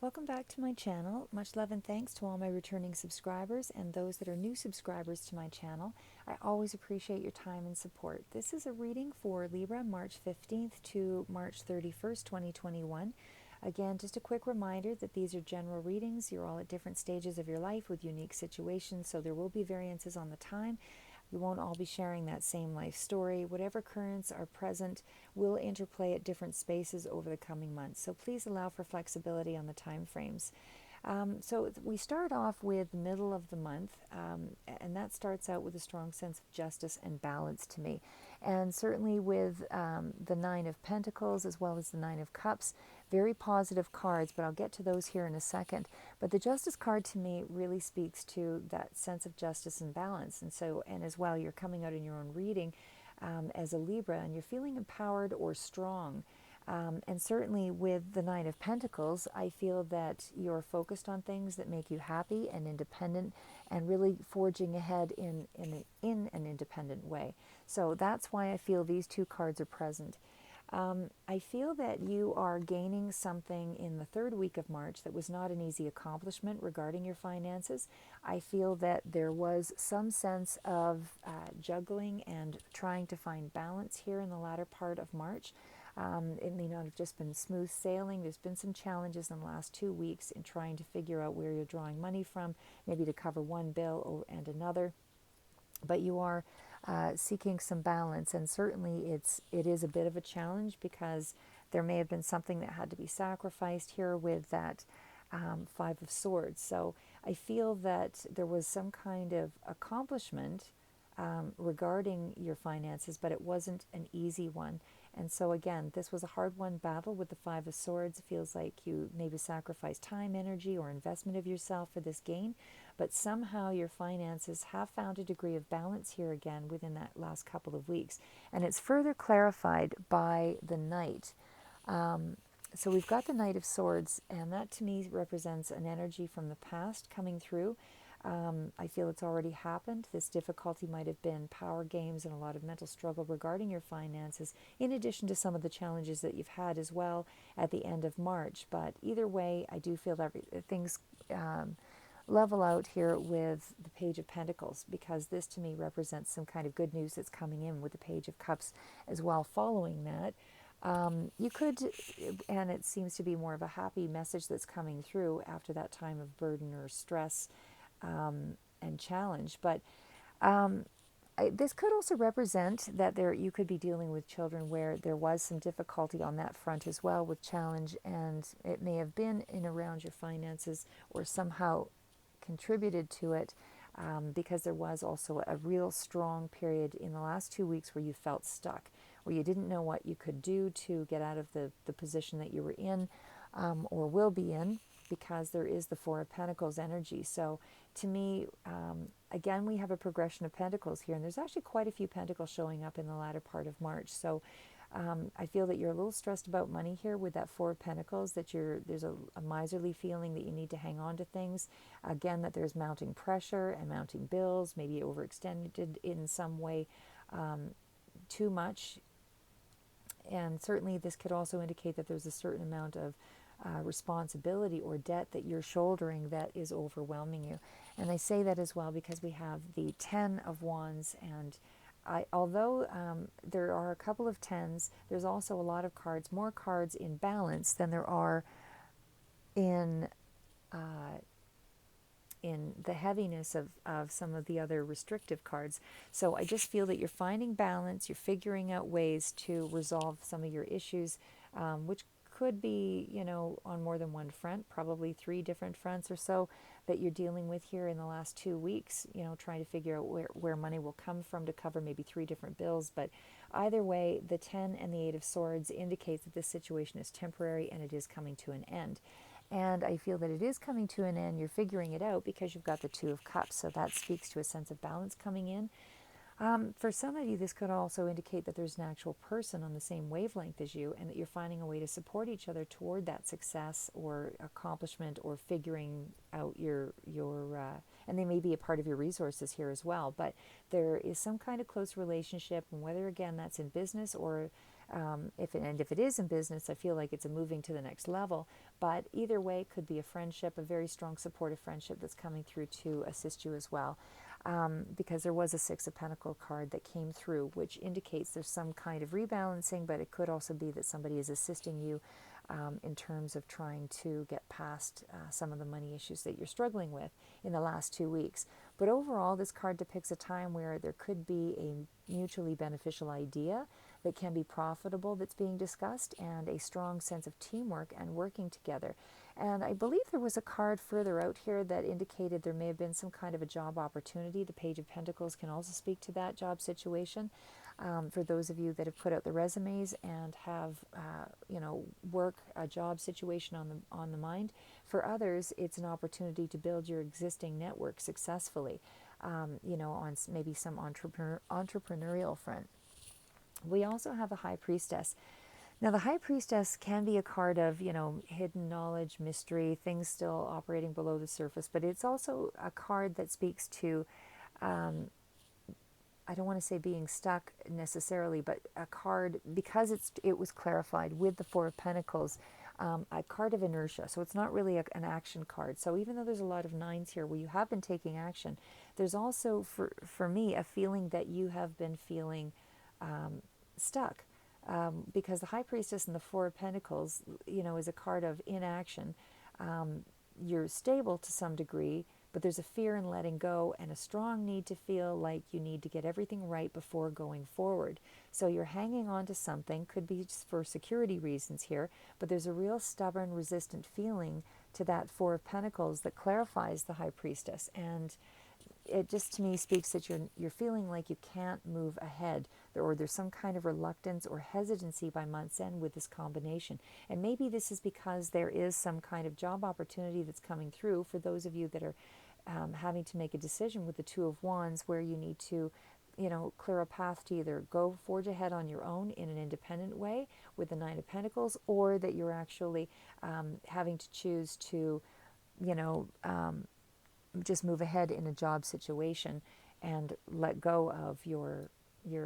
Welcome back to my channel. Much love and thanks to all my returning subscribers and those that are new subscribers to my channel. I always appreciate your time and support. This is a reading for Libra, March 15th to March 31st, 2021. Again, just a quick reminder that these are general readings. You're all at different stages of your life with unique situations, so there will be variances on the time. We won't all be sharing that same life story. Whatever currents are present will interplay at different spaces over the coming months. So please allow for flexibility on the time frames. So we start off with the middle of the month, and that starts out with a strong sense of justice and balance to me. And certainly with the Nine of Pentacles as well as the Nine of Cups, very positive cards, but I'll get to those here in a second. But the Justice card to me really speaks to that sense of justice and balance. And so, and as well, you're coming out in your own reading as a Libra, and you're feeling empowered or strong. And certainly with the Nine of Pentacles, I feel that you're focused on things that make you happy and independent and really forging ahead in an independent way. So that's why I feel these two cards are present. I feel that you are gaining something in the third week of March that was not an easy accomplishment regarding your finances. I feel that there was some sense of juggling and trying to find balance here in the latter part of March. It may not have just been smooth sailing. There's been some challenges in the last 2 weeks in trying to figure out where you're drawing money from, maybe to cover one bill and another. But you are seeking some balance, and certainly it is a bit of a challenge because there may have been something that had to be sacrificed here with that Five of Swords. So I feel that there was some kind of accomplishment regarding your finances, but it wasn't an easy one. And so again, this was a hard-won battle with the Five of Swords. It feels like you maybe sacrificed time, energy, or investment of yourself for this gain, but somehow your finances have found a degree of balance here again within that last couple of weeks. And it's further clarified by the Knight. So we've got the Knight of Swords, and that to me represents an energy from the past coming through. I feel it's already happened. This difficulty might have been power games and a lot of mental struggle regarding your finances, in addition to some of the challenges that you've had as well at the end of March. But either way, I do feel that things level out here with the Page of Pentacles, because this to me represents some kind of good news that's coming in with the Page of Cups as well following that. You could, and it seems to be more of a happy message that's coming through after that time of burden or stress and challenge. But this could also represent that you could be dealing with children where there was some difficulty on that front as well with challenge, and it may have been in around your finances or somehow contributed to it, because there was also a real strong period in the last 2 weeks where you felt stuck, where you didn't know what you could do to get out of the position that you were in, or will be in, because there is the Four of Pentacles energy. So to me, again, we have a progression of Pentacles here, and there's actually quite a few Pentacles showing up in the latter part of March. So I feel that you're a little stressed about money here with that Four of Pentacles, that there's a miserly feeling that you need to hang on to things. Again, that there's mounting pressure and mounting bills, maybe overextended in some way, too much. And certainly this could also indicate that there's a certain amount of responsibility or debt that you're shouldering that is overwhelming you. And I say that as well because we have the Ten of Wands, and although there are a couple of tens, there's also a lot of cards, more cards in balance than there are in the heaviness of some of the other restrictive cards. So I just feel that you're finding balance, you're figuring out ways to resolve some of your issues, which could be, on more than one front, probably 3 different fronts or so that you're dealing with here in the last 2 weeks, trying to figure out where money will come from to cover maybe 3 different bills. But either way, the 10 and the 8 of Swords indicates that this situation is temporary and it is coming to an end. And I feel that it is coming to an end. You're figuring it out because you've got the Two of Cups. So that speaks to a sense of balance coming in. For some of you, this could also indicate that there's an actual person on the same wavelength as you, and that you're finding a way to support each other toward that success or accomplishment, or figuring out and they may be a part of your resources here as well. But there is some kind of close relationship, and whether again that's in business or If it is in business, I feel like it's a moving to the next level. But either way, it could be a friendship, a very strong supportive friendship that's coming through to assist you as well. Because there was a Six of Pentacles card that came through, which indicates there's some kind of rebalancing, but it could also be that somebody is assisting you in terms of trying to get past some of the money issues that you're struggling with in the last 2 weeks. But overall, this card depicts a time where there could be a mutually beneficial idea that can be profitable that's being discussed, and a strong sense of teamwork and working together. And I believe there was a card further out here that indicated there may have been some kind of a job opportunity. The Page of Pentacles can also speak to that job situation. For those of you that have put out the resumes and have, work, a job situation on the mind. For others, it's an opportunity to build your existing network successfully, on maybe some entrepreneurial front. We also have the High Priestess. Now, the High Priestess can be a card of, hidden knowledge, mystery, things still operating below the surface, but it's also a card that speaks to, I don't want to say being stuck necessarily, but a card, because it was clarified with the Four of Pentacles, a card of inertia. So it's not really an action card. So even though there's a lot of nines here where you have been taking action, there's also, for me, a feeling that you have been feeling stuck. Because the High Priestess and the Four of Pentacles, is a card of inaction. You're stable to some degree, but there's a fear in letting go and a strong need to feel like you need to get everything right before going forward. So you're hanging on to something, could be just for security reasons here, but there's a real stubborn, resistant feeling to that Four of Pentacles that clarifies the High Priestess. And it just to me speaks that you're feeling like you can't move ahead, or there's some kind of reluctance or hesitancy by month's end with this combination. And maybe this is because there is some kind of job opportunity that's coming through for those of you that are having to make a decision with the Two of Wands, where you need to clear a path to either go forge ahead on your own in an independent way with the Nine of Pentacles, or that you're actually having to choose to just move ahead in a job situation and let go of your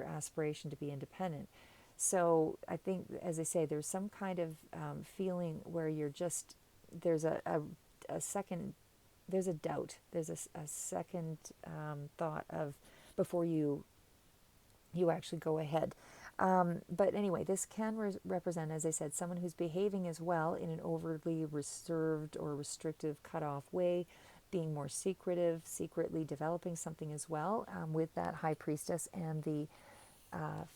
aspiration to be independent. So I think, as I say, there's some kind of feeling where you're just, there's a second, there's a doubt, there's a second thought of before you actually go ahead. But anyway, this can represent, as I said, someone who's behaving as well in an overly reserved or restrictive, cut-off way, being more secretive, secretly developing something as well, with that High Priestess and the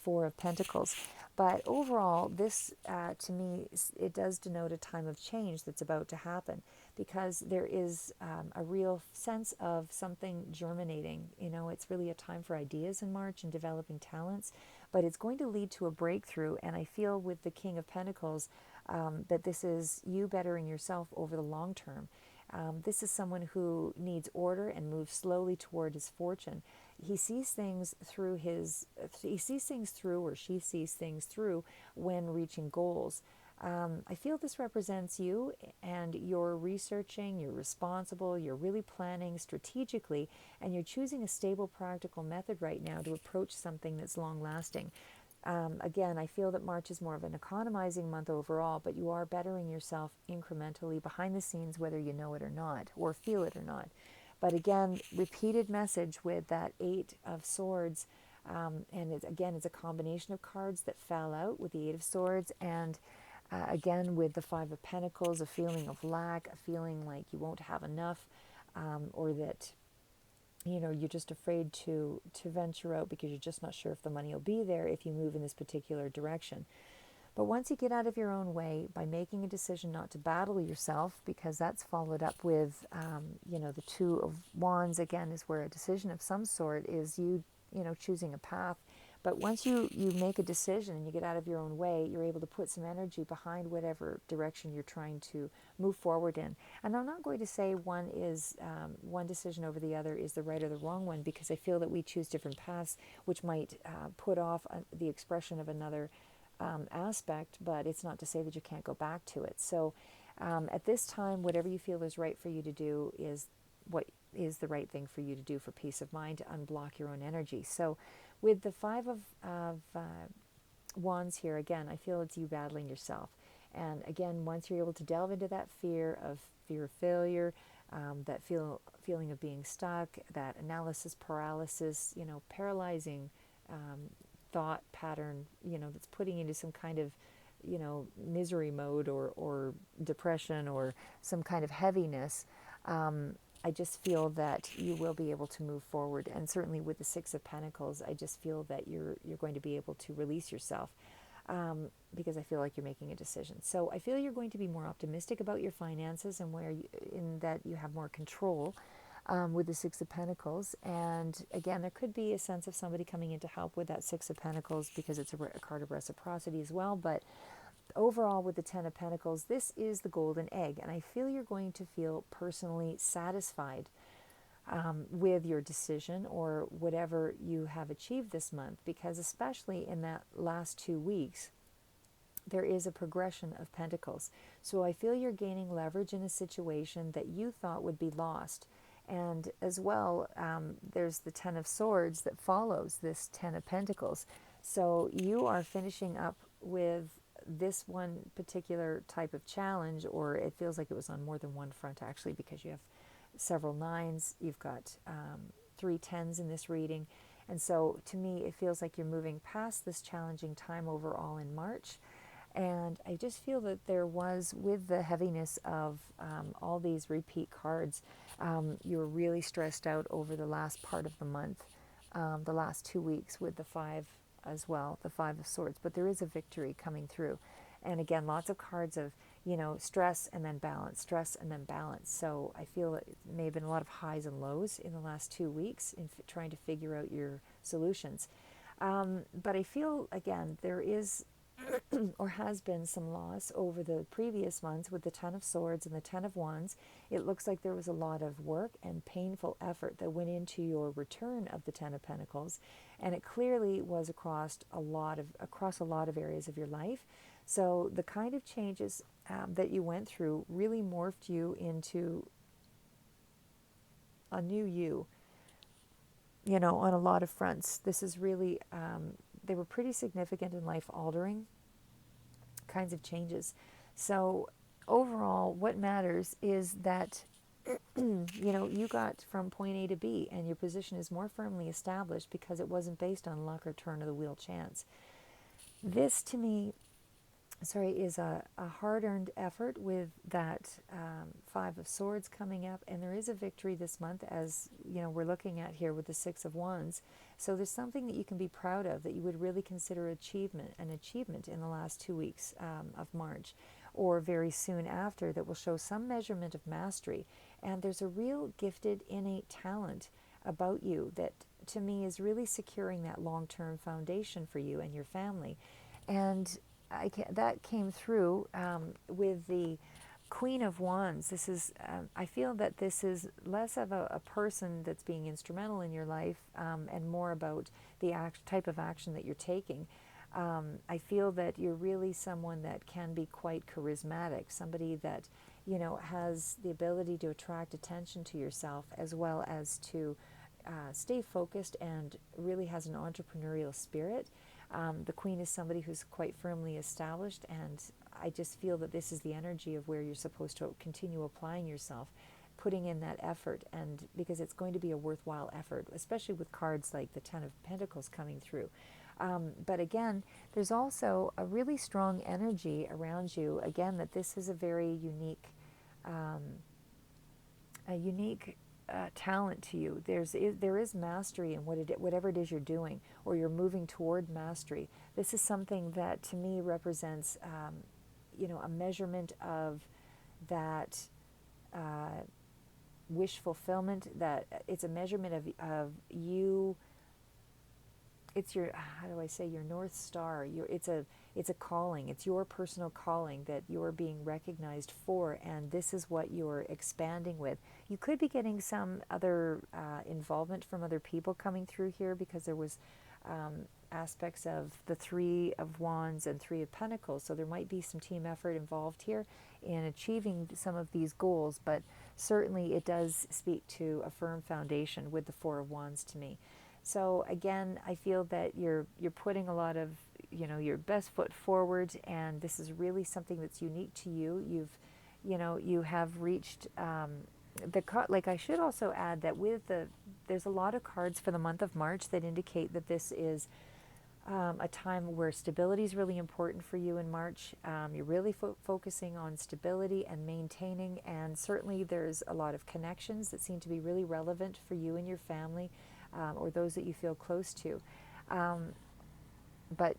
Four of Pentacles. But overall, this, to me, it does denote a time of change that's about to happen, because there is a real sense of something germinating. It's really a time for ideas in March and developing talents, but it's going to lead to a breakthrough. And I feel with the King of Pentacles that this is you bettering yourself over the long term. This is someone who needs order and moves slowly toward his fortune. He sees things through or she sees things through when reaching goals. I feel this represents you, and you're researching, you're responsible, you're really planning strategically, and you're choosing a stable, practical method right now to approach something that's long-lasting. Again, I feel that March is more of an economizing month overall, but you are bettering yourself incrementally behind the scenes, whether you know it or not, or feel it or not. But again, repeated message with that Eight of Swords, and it's a combination of cards that fell out with the Eight of Swords, and again with the Five of Pentacles, a feeling of lack, a feeling like you won't have enough, or that you're just afraid to venture out because you're just not sure if the money will be there if you move in this particular direction. But once you get out of your own way by making a decision not to battle yourself, because that's followed up with, the Two of Wands, again, is where a decision of some sort is you choosing a path. But once you make a decision and you get out of your own way, you're able to put some energy behind whatever direction you're trying to move forward in. And I'm not going to say one decision over the other is the right or the wrong one, because I feel that we choose different paths, which might put off the expression of another aspect, but it's not to say that you can't go back to it. So at this time, whatever you feel is right for you to do is what is the right thing for you to do for peace of mind, to unblock your own energy. So with the Five of Wands here, again, I feel it's you battling yourself. And again, once you're able to delve into that fear of failure, that feeling of being stuck, that analysis paralysis, paralyzing thought pattern, that's putting you into some kind of, misery mode or depression or some kind of heaviness. I just feel that you will be able to move forward, and certainly with the Six of Pentacles, I just feel that you're going to be able to release yourself, because I feel like you're making a decision. So I feel you're going to be more optimistic about your finances, and in that you have more control, with the Six of Pentacles. And again, there could be a sense of somebody coming in to help with that Six of Pentacles, because it's a card of reciprocity as well. But overall, with the Ten of Pentacles, this is the golden egg, and I feel you're going to feel personally satisfied, with your decision or whatever you have achieved this month, because especially in that last 2 weeks, there is a progression of pentacles. So I feel you're gaining leverage in a situation that you thought would be lost. And as well, there's the Ten of Swords that follows this Ten of Pentacles. So you are finishing up with this one particular type of challenge, or it feels like it was on more than one front actually, because you have several nines, you've got 3 tens in this reading. And so to me, it feels like you're moving past this challenging time overall in March. And I just feel that there was, with the heaviness of all these repeat cards, you were really stressed out over the last part of the month, the last 2 weeks with the five as well, the Five of Swords. But there is a victory coming through. And again, lots of cards of, stress and then balance, stress and then balance. So I feel it may have been a lot of highs and lows in the last 2 weeks in trying to figure out your solutions. But I feel, again, there is or has been some loss over the previous months with the Ten of Swords and the Ten of Wands. It looks like there was a lot of work and painful effort that went into your return of the Ten of Pentacles, and it clearly was across a lot of areas of your life. So the kind of changes that you went through really morphed you into a new you, on a lot of fronts. This is really, they were pretty significant and life-altering kinds of changes. So overall, what matters is that, you got from point A to B, and your position is more firmly established because it wasn't based on luck or turn of the wheel chance. This, to me, is a hard-earned effort with that Five of Swords coming up, and there is a victory this month, as we're looking at here with the Six of Wands. So there's something that you can be proud of, that you would really consider an achievement in the last 2 weeks of March, or very soon after, that will show some measurement of mastery. And there's a real gifted, innate talent about you that, to me, is really securing that long-term foundation for you and your family. And that came through with the Queen of Wands. This is, I feel that this is less of a person that's being instrumental in your life, and more about the type of action that you're taking. I feel that you're really someone that can be quite charismatic, somebody that, has the ability to attract attention to yourself, as well as to stay focused, and really has an entrepreneurial spirit. The Queen is somebody who's quite firmly established, and I just feel that this is the energy of where you're supposed to continue applying yourself, putting in that effort, and because it's going to be a worthwhile effort, especially with cards like the Ten of Pentacles coming through. But again, there's also a really strong energy around you, again, that this is a very unique talent to you. There is mastery in whatever it is you're doing, or you're moving toward mastery. This is something that, to me, represents, a measurement of that wish fulfillment. That it's a measurement of you. It's your, how do I say, your North Star. It's a calling. It's your personal calling that you're being recognized for, and this is what you're expanding with. You could be getting some other involvement from other people coming through here, because there was aspects of the Three of Wands and Three of Pentacles, so there might be some team effort involved here in achieving some of these goals, but certainly it does speak to a firm foundation with the Four of Wands to me. So again, I feel that you're putting a lot of your best foot forward, and this is really something that's unique to you. You have reached like I should also add that there's a lot of cards for the month of March that indicate that this is a time where stability is really important for you in March. You're really focusing on stability and maintaining, and certainly there's a lot of connections that seem to be really relevant for you and your family, or those that you feel close to. But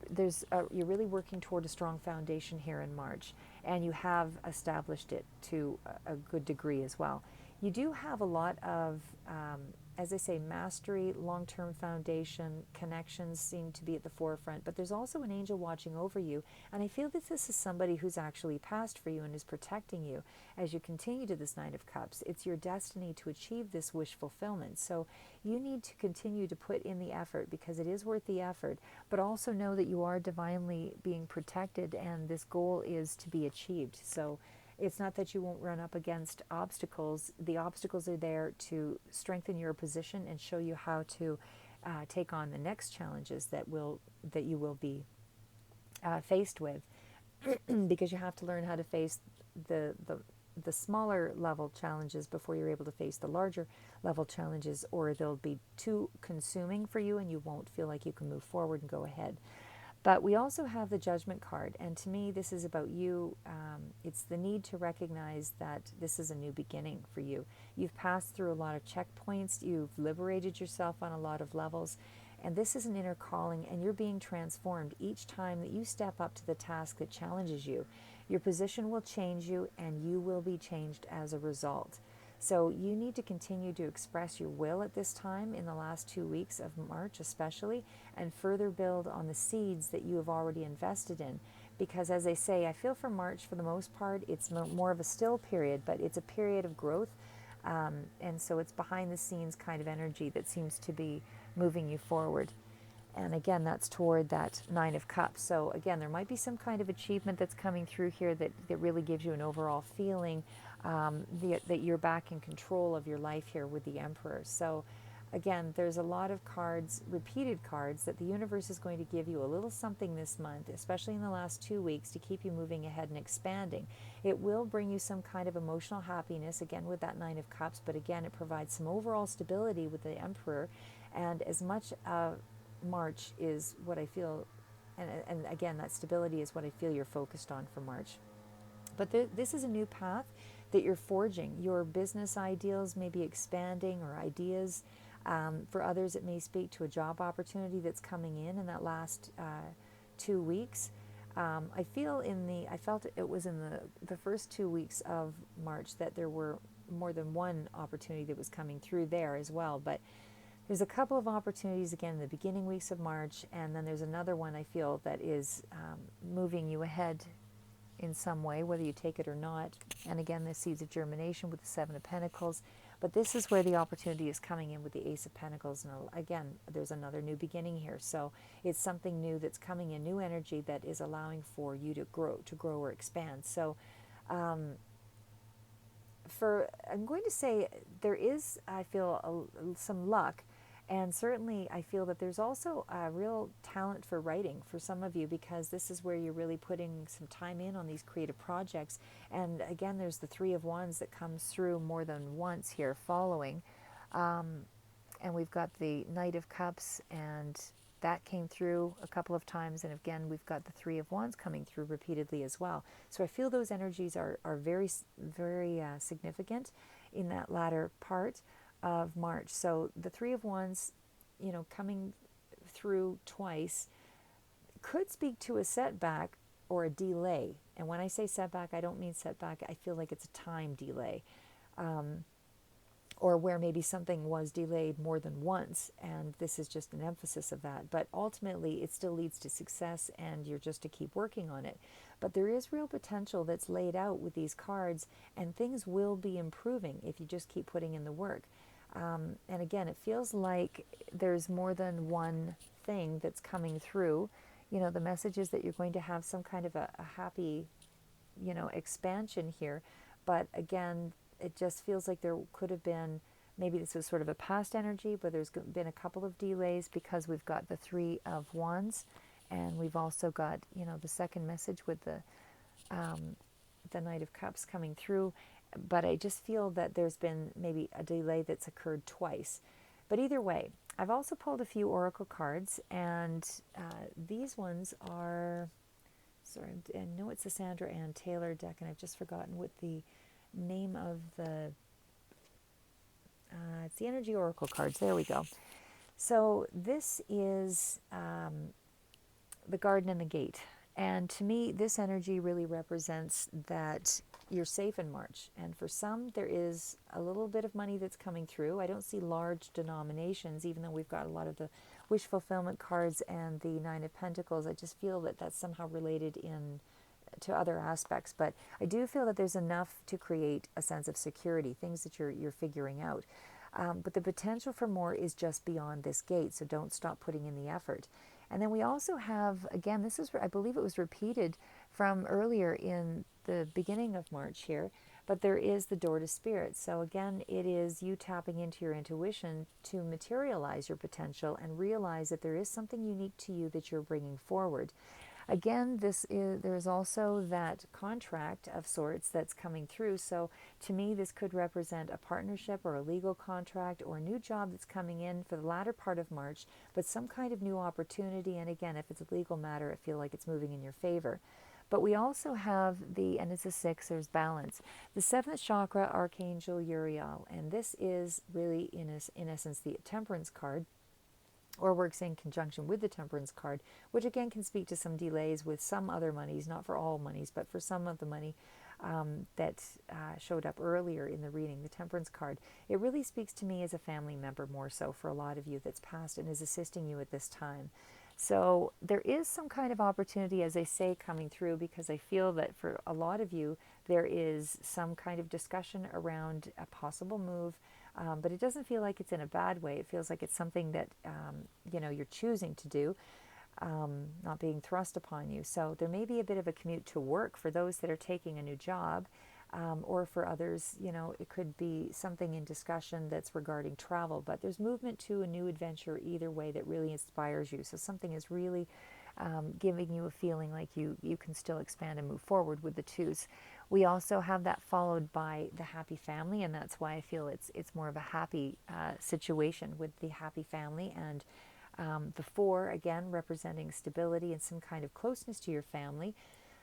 you're really working toward a strong foundation here in March, and you have established it to a good degree as well. You do have a lot of, as I say, mastery, long-term foundation, connections seem to be at the forefront, but there's also an angel watching over you, and I feel that this is somebody who's actually passed for you and is protecting you as you continue to this Nine of Cups. It's your destiny to achieve this wish fulfillment, so you need to continue to put in the effort because it is worth the effort, but also know that you are divinely being protected and this goal is to be achieved. So it's not that you won't run up against obstacles. The obstacles are there to strengthen your position and show you how to take on the next challenges that you will be faced with, because you have to learn how to face the smaller level challenges before you're able to face the larger level challenges, or they'll be too consuming for you and you won't feel like you can move forward and go ahead. But we also have the Judgment card, and to me this is about you. It's the need to recognize that this is a new beginning for you. You've passed through a lot of checkpoints, you've liberated yourself on a lot of levels, and this is an inner calling, and you're being transformed each time that you step up to the task that challenges you. Your position will change you, and you will be changed as a result. So you need to continue to express your will at this time in the last 2 weeks of March especially, and further build on the seeds that you have already invested in. Because as I say, I feel for March for the most part, it's more of a still period, but it's a period of growth. And so it's behind the scenes kind of energy that seems to be moving you forward. And again, that's toward that Nine of Cups. So again, there might be some kind of achievement that's coming through here that really gives you an overall feeling that you're back in control of your life here with the Emperor. So again, there's a lot of cards, repeated cards, that the universe is going to give you a little something this month, especially in the last 2 weeks, to keep you moving ahead and expanding. It will bring you some kind of emotional happiness, again with that Nine of Cups, but again, it provides some overall stability with the Emperor. And as much March is what I feel, and again, that stability is what I feel you're focused on for March. But this is a new path that you're forging. Your business ideals may be expanding, or ideas. For others, it may speak to a job opportunity that's coming in that last 2 weeks. I felt it was in the first 2 weeks of March that there were more than one opportunity that was coming through there as well. But there's a couple of opportunities again in the beginning weeks of March, and then there's another one I feel that is moving you ahead in some way, whether you take it or not. And again, the seeds of germination with the Seven of Pentacles. But this is where the opportunity is coming in with the Ace of Pentacles. And again, there's another new beginning here. So it's something new that's coming in, new energy that is allowing for you to grow or expand. So I'm going to say there is, I feel, some luck. And certainly I feel that there's also a real talent for writing for some of you, because this is where you're really putting some time in on these creative projects. And again, there's the Three of Wands that comes through more than once here following. And we've got the Knight of Cups, and that came through a couple of times. And again, we've got the Three of Wands coming through repeatedly as well. So I feel those energies are very, very significant in that latter part of March. So the Three of Wands, coming through twice, could speak to a setback or a delay. And when I say setback, I don't mean setback. I feel like it's a time delay, or where maybe something was delayed more than once, and this is just an emphasis of that. But ultimately, it still leads to success, and you're just to keep working on it. But there is real potential that's laid out with these cards, and things will be improving if you just keep putting in the work. And again, it feels like there's more than one thing that's coming through. The message is that you're going to have some kind of a happy, expansion here. But again, it just feels like there could have been, maybe this was sort of a past energy, but there's been a couple of delays because we've got the Three of Wands And we've also got, you know, the second message with the Knight of Cups coming through. But I just feel that there's been maybe a delay that's occurred twice. But either way, I've also pulled a few oracle cards, and these ones are, sorry, I know it's the Sandra Ann Taylor deck, and I've just forgotten what the name of the, it's the Energy Oracle cards. There we go. So this is the garden and the gate. And to me, this energy really represents that you're safe in March. And for some, there is a little bit of money that's coming through. I don't see large denominations, even though we've got a lot of the wish fulfillment cards and the Nine of Pentacles. I just feel that that's somehow related in to other aspects. But I do feel that there's enough to create a sense of security, things that you're figuring out. But the potential for more is just beyond this gate, so don't stop putting in the effort. And then we also have, again, this is, I believe it was repeated from earlier in the beginning of March here, but there is the door to spirit. So again, it is you tapping into your intuition to materialize your potential and realize that there is something unique to you that you're bringing forward. Again, there's also that contract of sorts that's coming through. So to me, this could represent a partnership or a legal contract or a new job that's coming in for the latter part of March, but some kind of new opportunity. And again, if it's a legal matter, I feel like it's moving in your favor. But we also have and it's a 6, there's balance. The 7th chakra, Archangel Uriel, and this is really, in essence, the temperance card, or works in conjunction with the temperance card, which again can speak to some delays with some other monies, not for all monies, but for some of the money that showed up earlier in the reading, the temperance card. It really speaks to me as a family member more so for a lot of you that's passed and is assisting you at this time. So there is some kind of opportunity, as I say, coming through, because I feel that for a lot of you, there is some kind of discussion around a possible move. But it doesn't feel like it's in a bad way. It feels like it's something that you're choosing to do, not being thrust upon you. So there may be a bit of a commute to work for those that are taking a new job, or for others, it could be something in discussion that's regarding travel. But there's movement to a new adventure either way that really inspires you. So something is really giving you a feeling like you can still expand and move forward with the 2s. We also have that followed by the happy family, and that's why I feel it's more of a happy situation with the happy family. And the 4, again, representing stability and some kind of closeness to your family.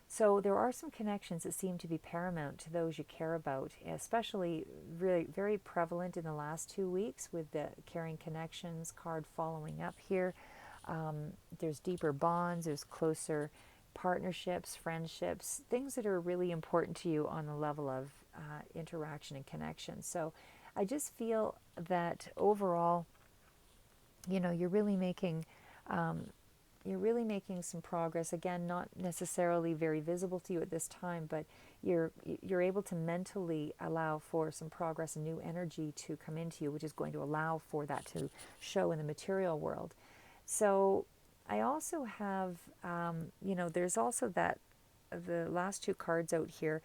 So there are some connections that seem to be paramount to those you care about, especially really very prevalent in the last 2 weeks with the caring connections card following up here. There's deeper bonds, there's closer partnerships, friendships, things that are really important to you on the level of interaction and connection. So I just feel that overall, you're really making some progress. Again, not necessarily very visible to you at this time, but you're able to mentally allow for some progress and new energy to come into you, which is going to allow for that to show in the material world. So I also have, there's also that, the last 2 cards out here,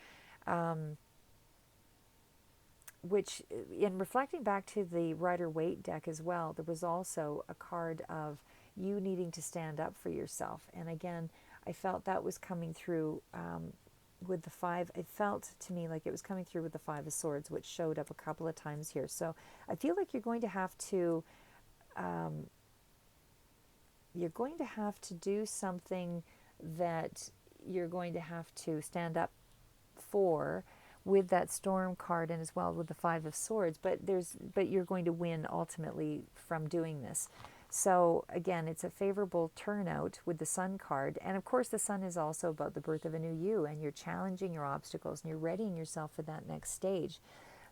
which, in reflecting back to the Rider-Waite deck as well, there was also a card of you needing to stand up for yourself. And again, I felt that was coming through with the 5. It felt to me like it was coming through with the 5 of Swords, which showed up a couple of times here. So I feel like you're going to have to do something that you're going to have to stand up for with that Storm card, and as well with the 5 of Swords, but you're going to win ultimately from doing this. So again, it's a favorable turnout with the Sun card, and of course the Sun is also about the birth of a new you, and you're challenging your obstacles and you're readying yourself for that next stage.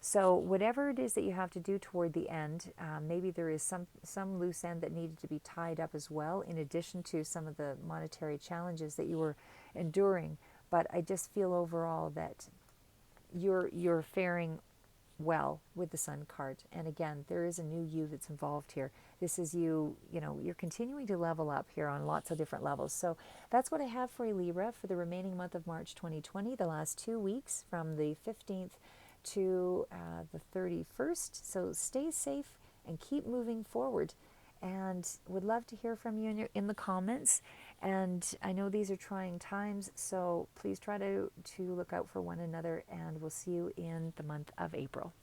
So whatever it is that you have to do toward the end, maybe there is some loose end that needed to be tied up as well, in addition to some of the monetary challenges that you were enduring. But I just feel overall that you're faring well with the Sun card. And again, there is a new you that's involved here. This is you're continuing to level up here on lots of different levels. So that's what I have for you, Libra, for the remaining month of March 2020, the last 2 weeks from the 15th to the 31st. So stay safe and keep moving forward. And would love to hear from you in the comments. And I know these are trying times, so please try to look out for one another, and we'll see you in the month of April.